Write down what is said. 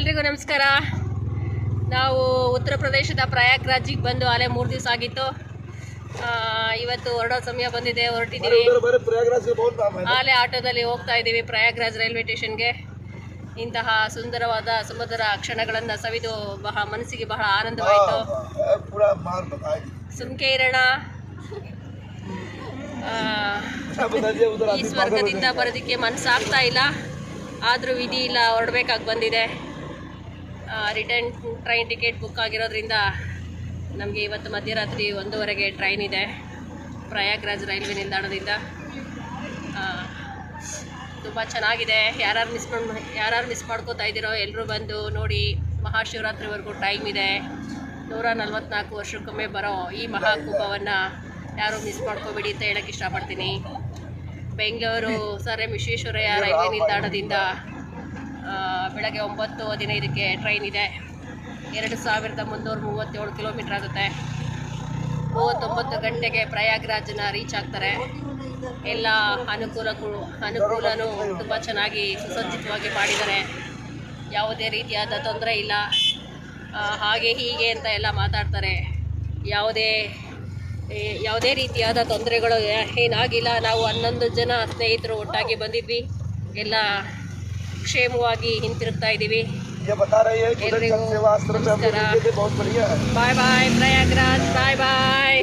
ಎಲ್ರಿಗೂ ನಮಸ್ಕಾರ. ನಾವು ಉತ್ತರ ಪ್ರದೇಶದ ಪ್ರಯಾಗ್ರಾಜಿಗೆ ಬಂದು ಅಲ್ಲೇ 3 ದಿವಸ ಆಗಿತ್ತು. ಇವತ್ತು ಹೊರಡೋ ಸಮಯ ಬಂದಿದೆ, ಹೊರಟಿದ್ದೀವಿ. ಅಲ್ಲೇ ಆಟೋದಲ್ಲಿ ಹೋಗ್ತಾ ಇದ್ದೀವಿ ಪ್ರಯಾಗ್ರಾಜ್ ರೈಲ್ವೆ ಸ್ಟೇಷನ್ಗೆ. ಇಂತಹ ಸುಂದರವಾದ ಸಮುದ್ರ ಕ್ಷಣಗಳನ್ನು ಸವಿದು ಮನಸ್ಸಿಗೆ ಬಹಳ ಆನಂದವಾಯಿತು. ಸುಮ್ಕೆ ಇರೋಣ, ಈ ಸ್ವರ್ಗದಿಂದ ಬರೋದಕ್ಕೆ ಮನಸ್ಸಾಗ್ತಾ ಇಲ್ಲ, ಆದರೂ ವಿಧಿ ಇಲ್ಲ, ಹೊರಡಬೇಕಾಗಿ ಬಂದಿದೆ. ರಿಟರ್ನ್ ಟ್ರೈನ್ ಟಿಕೆಟ್ ಬುಕ್ ಆಗಿರೋದ್ರಿಂದ ನಮಗೆ ಇವತ್ತು ಮಧ್ಯರಾತ್ರಿ 1:15ಗೆ ಟ್ರೈನ್ ಇದೆ ಪ್ರಯಾಗ್ರಾಜ್ ರೈಲ್ವೆ ನಿಲ್ದಾಣದಿಂದ. ತುಂಬ ಚೆನ್ನಾಗಿದೆ. ಯಾರು ಮಿಸ್ ಮಾಡ್ಕೋತಾ ಇದ್ದೀರೋ ಎಲ್ಲರೂ ಬಂದು ನೋಡಿ. ಮಹಾಶಿವರಾತ್ರಿವರೆಗೂ ಟೈಮ್ ಇದೆ. 144 ವರ್ಷಕ್ಕೊಮ್ಮೆ ಬರೋ ಈ ಮಹಾಕುಂಭವನ್ನು ಯಾರೂ ಮಿಸ್ ಮಾಡ್ಕೋಬೇಡಿ ಅಂತ ಹೇಳೋಕ್ಕೆ ಇಷ್ಟಪಡ್ತೀನಿ. Bengaluru sir M Visvesvaraya railway ನಿಲ್ದಾಣದಿಂದ ಬೆಳಗ್ಗೆ 9:15ಕ್ಕೆ ಟ್ರೈನ್ ಇದೆ. 2337 ಕಿಲೋಮೀಟ್ರ್ ಆಗುತ್ತೆ. 39 ಗಂಟೆಗೆ ಪ್ರಯಾಗ್ರಾಜ್ನ ರೀಚ್ ಆಗ್ತಾರೆ. ಎಲ್ಲ ಅನುಕೂಲನೂ ತುಂಬ ಚೆನ್ನಾಗಿ ಸುಸಜ್ಜಿತವಾಗಿ ಮಾಡಿದ್ದಾರೆ. ಯಾವುದೇ ರೀತಿಯಾದ ತೊಂದರೆ ಇಲ್ಲ. ಹಾಗೆ ಹೀಗೆ ಅಂತ ಎಲ್ಲ ಮಾತಾಡ್ತಾರೆ. ಯಾವುದೇ ರೀತಿಯಾದ ತೊಂದರೆಗಳು ಏನಾಗಿಲ್ಲ. ನಾವು 11 ಜನ ಸ್ನೇಹಿತರು ಒಟ್ಟಾಗಿ ಬಂದಿದ್ವಿ. ಎಲ್ಲ ಕ್ಷೇಮವಾಗಿ ಹಿಂತಿರುಗ್ತಾ ಇದ್ದೀವಿ. ಬಾಯ್ ಬಾಯ್ ಪ್ರಯಾಗ್ರಾಜ್, ಬಾಯ್ ಬಾಯ್.